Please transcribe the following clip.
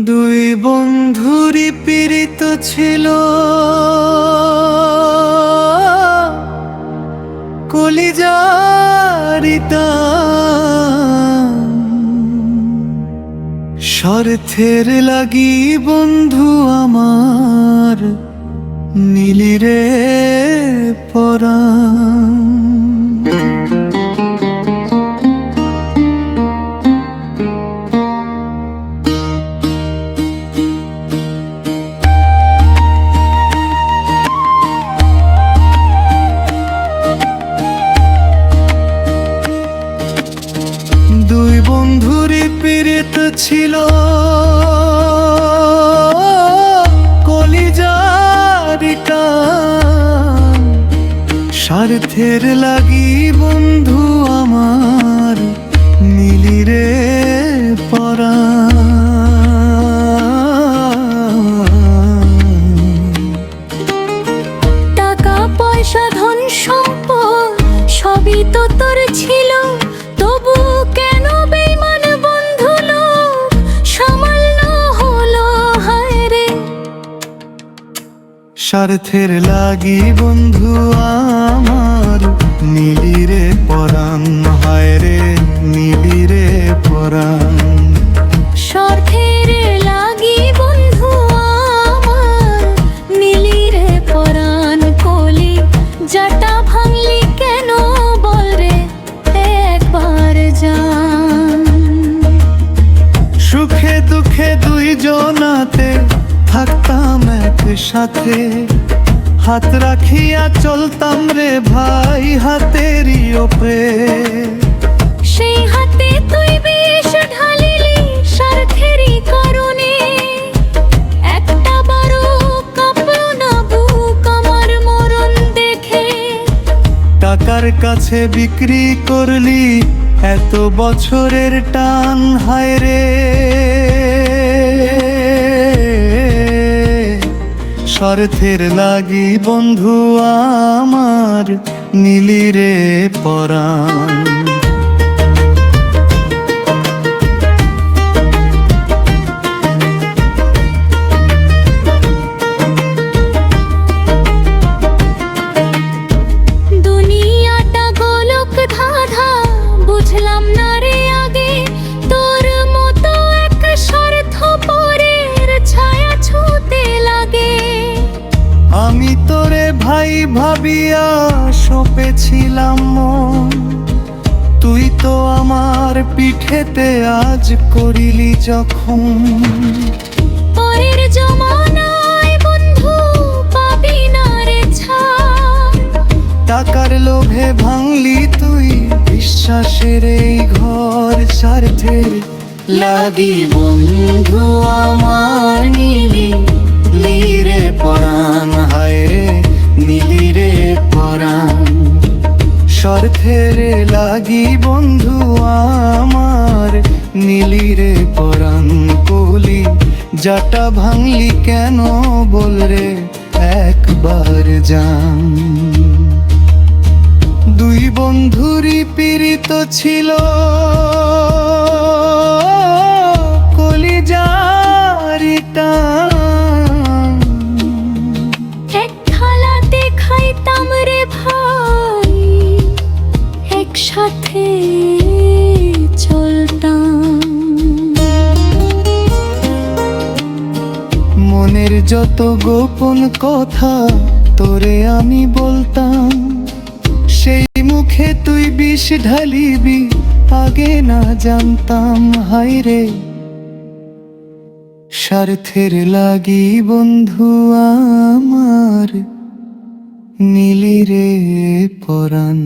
দুই বন্ধুরই পীড়িত ছিল কলিজারিতা, স্বার্থের লাগি বন্ধু আমার নীলিরে পরাণ। দুই বন্ধুরই পীড়িত ছিল কলিজারিতা, স্বার্থের লাগি বন্ধু আমার নীলিরে পরাণ। টাকা পয়সা ধন সম্পদ সবই তো তোর ছিল, তবু কেন বেঈমান বন্ধু লোক সামান্য হলো হায় রে। স্বার্থের লাগি বন্ধু আমার নীলিরে পরাণ, হায় রে নীলিরে পরাণ। স্বার্থের লাগি বন্ধু আমার নীলিরে পরাণ, কলি জাটা ভাঙলি কেন বল রে একবার জান। সুখে দুঃখে দুইজনাতে থাকতাম একসাথে, হাত রাখিয়া চলতাম রে ভাই হাতেরই ওপরে। সেই হাতে তুই বিষ ঢালিলি স্বার্থেরই কারণে, একটা বারো কাঁপলো না বুক আমার মরণ দেখে। টাকার কাছে বিক্রি করলি এত বছরের টান, হায় রে স্বার্থের লাগি বন্ধু আমার নীলিরে পরাণ। দুনিয়াটা গোলক ধাঁধা বুঝলাম না রে আগে, তোর মতো এক স্বার্থপরের ছায়া ছুঁতে লাগে। আমি তোরে ভাই ভাবিয়া সঁপেছিলাম মন, তুই তো আমার পিঠেতে আজ করিলি যখন। পরের জমানায় বন্ধু পাবি না রে ছাড়, টাকার লোভে ভাঙলি তুই বিশ্বাসের এই ঘর। স্বার্থের লাগি বন্ধু আমার নীলিরে পরাণ, হায় রে নীলিরে পরাণ। স্বার্থের লাগি বন্ধু আমার নীলিরে পরাণ, কলি জাটা ভাঙলি কেন বল রে একবার জান। দুই বন্ধুরই পীড়িত ছিল কলিজারিতা, এক থালাতে খাইতাম রে ভাই একসাথে চলতাম। মনের যত গোপন কথা তোরে আমি বলতাম, সেই মুখে তুই বিষ ঢালিবি আগে না জানতাম, হায় রে স্বার্থের লাগি বন্ধু আমার নীলিরে পরাণ।